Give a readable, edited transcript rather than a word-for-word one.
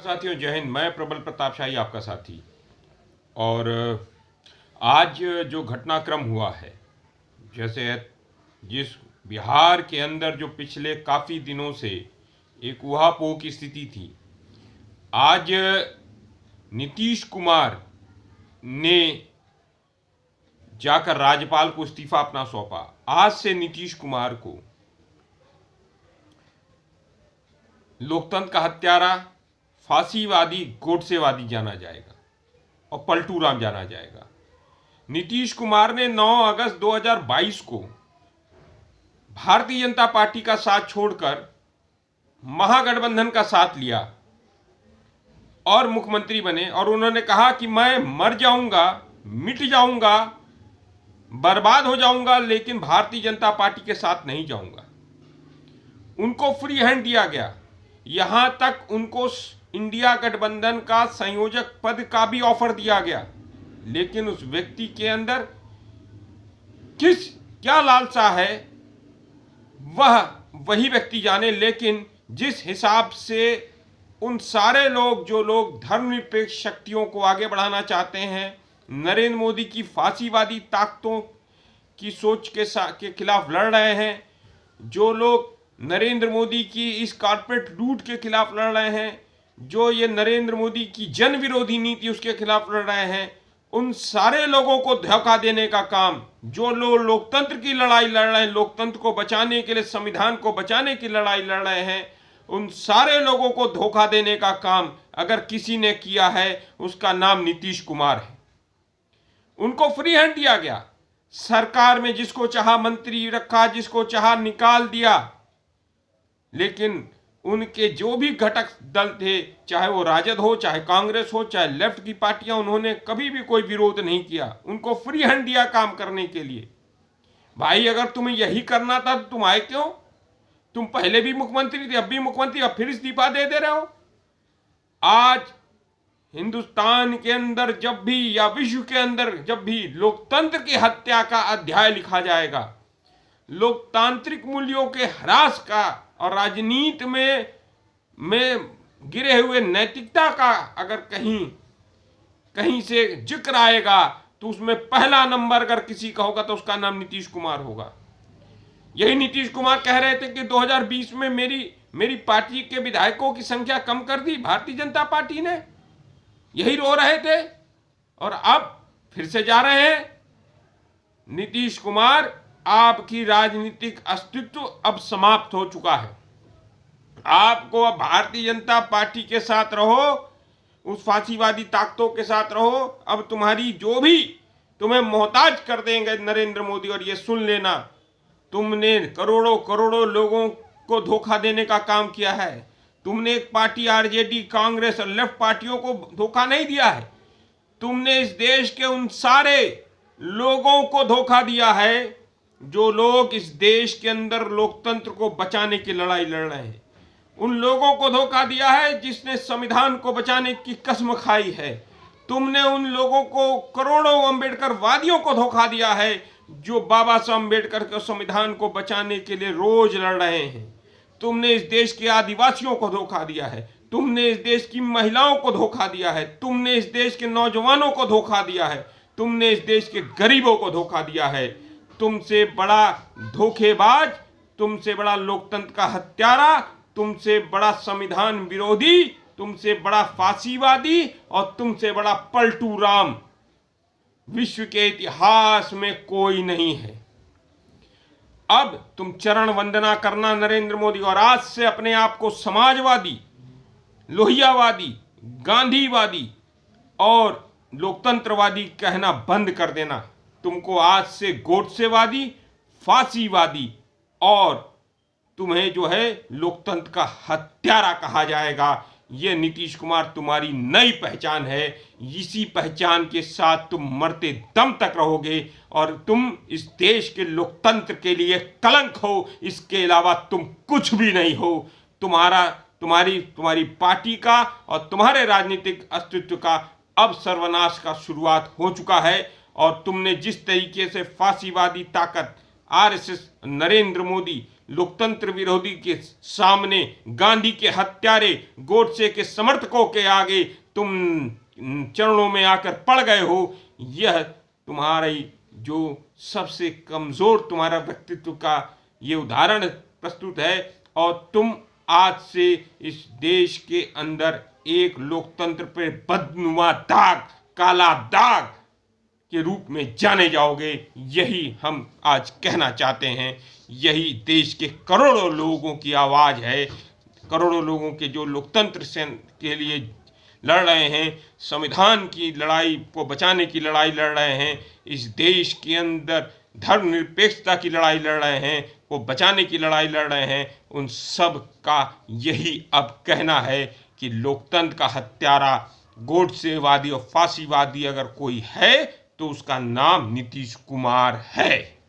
साथियों, जय हिंद। मैं प्रबल प्रताप शाही आपका साथी। और आज जो घटनाक्रम हुआ है, जैसे जिस बिहार के अंदर जो पिछले काफ़ी दिनों से एक ऊहापोह की स्थिति थी, आज नीतीश कुमार ने जाकर राज्यपाल को इस्तीफा अपना सौंपा। आज से नीतीश कुमार को लोकतंत्र का हत्यारा, फांसीवादी, गोडसेवादी जाना जाएगा और पलटू राम जाना जाएगा। नीतीश कुमार ने 9 अगस्त 2022 को भारतीय जनता पार्टी का साथ छोड़कर महागठबंधन का साथ लिया और मुख्यमंत्री बने, और उन्होंने कहा कि मैं मर जाऊंगा, मिट जाऊंगा, बर्बाद हो जाऊंगा, लेकिन भारतीय जनता पार्टी के साथ नहीं जाऊंगा। उनको फ्री हैंड दिया गया। यहां तक उनको इंडिया गठबंधन का संयोजक पद का भी ऑफर दिया गया, लेकिन उस व्यक्ति के अंदर क्या लालसा है वह वही व्यक्ति जाने। लेकिन जिस हिसाब से उन सारे लोग, जो लोग धर्मनिरपेक्ष शक्तियों को आगे बढ़ाना चाहते हैं, नरेंद्र मोदी की फांसीवादी ताकतों की सोच के खिलाफ लड़ रहे हैं, जो लोग नरेंद्र मोदी की इस कॉर्पोरेट लूट के खिलाफ लड़ रहे हैं, जो ये नरेंद्र मोदी की जन विरोधी नीति उसके खिलाफ लड़ रहे हैं, उन सारे लोगों को धोखा देने का काम, जो लोग लोकतंत्र की लड़ाई लड़ रहे हैं, लोकतंत्र को बचाने के लिए, संविधान को बचाने की लड़ाई लड़ रहे हैं, उन सारे लोगों को धोखा देने का काम अगर किसी ने किया है, उसका नाम नीतीश कुमार है। उनको फ्री हैंड दिया गया। सरकार में जिसको चाहा मंत्री रखा, जिसको चाहा निकाल दिया, लेकिन उनके जो भी घटक दल थे, चाहे वो राजद हो, चाहे कांग्रेस हो, चाहे लेफ्ट की पार्टियां, उन्होंने कभी भी कोई विरोध नहीं किया। उनको फ्री हैंड दिया काम करने के लिए। भाई, अगर तुम्हें यही करना था तो तुम आए क्यों? तुम पहले भी मुख्यमंत्री थे, अब भी मुख्यमंत्री, अब फिर इस्तीफा दे रहे हो। आज हिंदुस्तान के अंदर जब भी, या विश्व के अंदर जब भी लोकतंत्र की हत्या का अध्याय लिखा जाएगा, लोकतांत्रिक मूल्यों के ह्रास का और राजनीति में गिरे हुए नैतिकता का अगर कहीं से जिक्र आएगा, तो उसमें पहला नंबर अगर किसी का होगा तो उसका नाम नीतीश कुमार होगा। यही नीतीश कुमार कह रहे थे कि 2020 में मेरी पार्टी के विधायकों की संख्या कम कर दी भारतीय जनता पार्टी ने। यही रो रहे थे, और अब फिर से जा रहे हैं। नीतीश कुमार, आपकी राजनीतिक अस्तित्व अब समाप्त हो चुका है। आपको अब भारतीय जनता पार्टी के साथ रहो, उस फांसीवादी ताकतों के साथ रहो। अब तुम्हारी जो भी तुम्हें मोहताज कर देंगे नरेंद्र मोदी। और ये सुन लेना, तुमने करोड़ों करोड़ों लोगों को धोखा देने का काम किया है। तुमने एक पार्टी आरजेडी, कांग्रेस और लेफ्ट पार्टियों को धोखा नहीं दिया है। तुमने इस देश के उन सारे लोगों को धोखा दिया है जो लोग इस देश के अंदर लोकतंत्र को बचाने की लड़ाई लड़ रहे हैं। उन लोगों को धोखा दिया है जिसने संविधान को बचाने की कसम खाई है। तुमने उन लोगों को, करोड़ों अम्बेडकर वादियों को धोखा दिया है, जो बाबा साहब अम्बेडकर के संविधान को बचाने के लिए रोज लड़ रहे हैं। तुमने इस देश के आदिवासियों को धोखा दिया है। तुमने इस देश की महिलाओं को धोखा दिया है। तुमने इस देश के नौजवानों को धोखा दिया है। तुमने इस देश के गरीबों को धोखा दिया है। तुमसे बड़ा धोखेबाज, तुमसे बड़ा लोकतंत्र का हत्यारा, तुमसे बड़ा संविधान विरोधी, तुमसे बड़ा फांसीवादी और तुमसे बड़ा पलटू राम विश्व के इतिहास में कोई नहीं है। अब तुम चरण वंदना करना नरेंद्र मोदी, और आज से अपने आप को समाजवादी, लोहियावादी, गांधीवादी और लोकतंत्रवादी कहना बंद कर देना। तुमको आज से गोडसेवादी, फांसीवादी और तुम्हें जो है लोकतंत्र का हत्यारा कहा जाएगा। ये नीतीश कुमार तुम्हारी नई पहचान है। इसी पहचान के साथ तुम मरते दम तक रहोगे, और तुम इस देश के लोकतंत्र के लिए कलंक हो। इसके अलावा तुम कुछ भी नहीं हो। तुम्हारी पार्टी का और तुम्हारे राजनीतिक अस्तित्व का अब सर्वनाश का शुरुआत हो चुका है। और तुमने जिस तरीके से फांसीवादी ताकत, आरएसएस, नरेंद्र मोदी, लोकतंत्र विरोधी के सामने, गांधी के हत्यारे गोडसे के समर्थकों के आगे तुम चरणों में आकर पड़ गए हो। यह तुम्हारी जो सबसे कमजोर तुम्हारा व्यक्तित्व का ये उदाहरण प्रस्तुत है, और तुम आज से इस देश के अंदर एक लोकतंत्र पर बदनुमा दाग, काला दाग के रूप में जाने जाओगे। यही हम आज कहना चाहते हैं। यही देश के करोड़ों लोगों की आवाज़ है, करोड़ों लोगों के जो लोकतंत्र से के लिए लड़ रहे हैं, संविधान की लड़ाई को बचाने की लड़ाई लड़ रहे हैं, इस देश के अंदर धर्मनिरपेक्षता की लड़ाई लड़ रहे हैं, को बचाने की लड़ाई लड़ रहे हैं, उन सब का यही अब कहना है कि लोकतंत्र का हत्यारा, गोडसेवादी और फांसीवादी अगर कोई है तो उसका नाम नीतीश कुमार है।